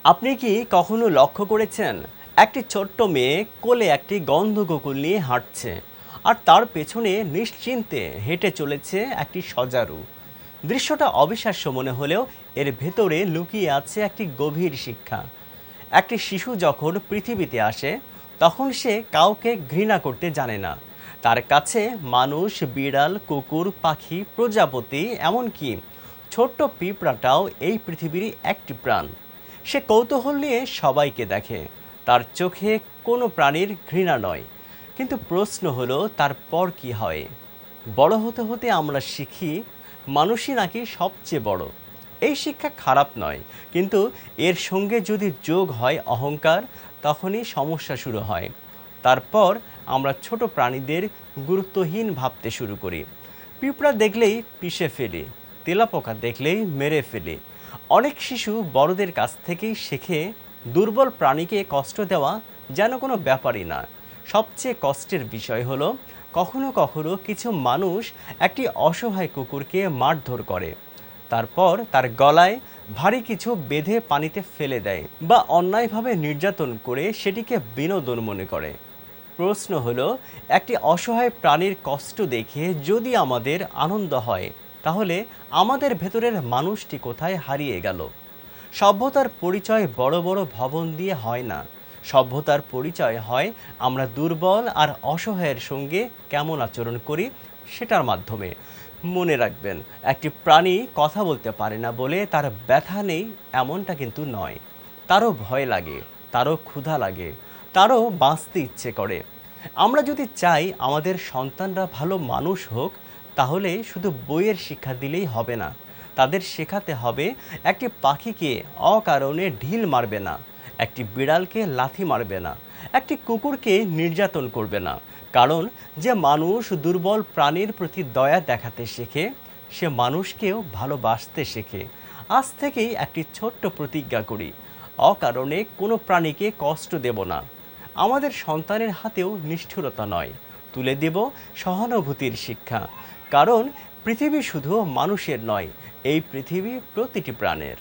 আপনি কি কখনো লক্ষ্য করেছেন একটি ছোট্ট মেয়ে কোলে একটি গন্ধগোকুল নিয়ে হাঁটছে আর তার পেছনে নিশ্চিন্তে হেঁটে চলেছে একটি সজারু। দৃশ্যটা অবিশ্বাস্য মনে হলেও এর ভেতরে লুকিয়ে আছে একটি গভীর শিক্ষা। একটি শিশু যখন পৃথিবীতে আসে তখন সে কাউকে ঘৃণা করতে জানে না। তার কাছে মানুষ, বিড়াল, কুকুর, পাখি, প্রজাপতি, এমনকি ছোট্ট পিঁপড়াটাও এই পৃথিবীরই একটি প্রাণ। সে কৌতূহল নিয়ে সবাইকে দেখে। তার চোখে কোনো প্রাণীর ঘৃণা নয়। কিন্তু প্রশ্ন হলো তারপর কি হয়? বড় হতে হতে আমরা শিখি মানুষই নাকি সবচেয়ে বড়। এই শিক্ষা খারাপ নয়, কিন্তু এর সঙ্গে যদি যোগ হয় অহংকার, তখনই সমস্যা শুরু হয়। তারপর আমরা ছোট প্রাণীদের গুরুত্বহীন ভাবতে শুরু করি। পিঁপড়া দেখলেই পিষে ফেলি, তেলাপোকা দেখলেই মেরে ফেলি। অনেক শিশু বড়দের কাছ থেকেই শেখে দুর্বল প্রাণীকে কষ্ট দেওয়া যেন কোনো ব্যাপারই না। সবচেয়ে কষ্টের বিষয় হলো কখনো কখনো কিছু মানুষ একটি অসহায় কুকুরকে মারধর করে, তারপর তার গলায় ভারী কিছু বেঁধে পানিতে ফেলে দেয় বা অন্যায়ভাবে নির্যাতন করে সেটিকে বিনোদন মনে করে। প্রশ্ন হলো, একটি অসহায় প্রাণীর কষ্ট দেখে যদি আমাদের আনন্দ হয়, তাহলে আমাদের ভেতরের মানুষটি কোথায় হারিয়ে গেল? সভ্যতার পরিচয় বড় বড় ভবন দিয়ে হয় না। সভ্যতার পরিচয় হয় আমরা দুর্বল আর অসহায়ের সঙ্গে কেমন আচরণ করি সেটার মাধ্যমে। মনে রাখবেন, একটি প্রাণী কথা বলতে পারে না বলে তার ব্যথা নেই এমনটা কিন্তু নয়। তারও ভয় লাগে, তারও ক্ষুধা লাগে, তারও বাঁচতে ইচ্ছে করে। আমরা যদি চাই আমাদের সন্তানরা ভালো মানুষ হোক, তাহলে শুধু বইয়ের শিক্ষা দিলেই হবে না। তাদের শেখাতে হবে একটি পাখিকে অকারণে ঢিল মারবে না, একটি বিড়ালকে লাথি মারবে না, একটি কুকুরকে নির্যাতন করবে না। কারণ যে মানুষ দুর্বল প্রাণীর প্রতি দয়া দেখাতে শেখে, সে মানুষকেও ভালোবাসতে শেখে। আজ থেকেই একটি ছোট্ট প্রতিজ্ঞা করি, অকারণে কোনো প্রাণীকে কষ্ট দেব না। আমাদের সন্তানের হাতেও নিষ্ঠুরতা নয়, তুলে দেব সহানুভূতির শিক্ষা। কারণ পৃথিবী শুধু মানুষের নয়, এই পৃথিবী প্রতিটি প্রাণের।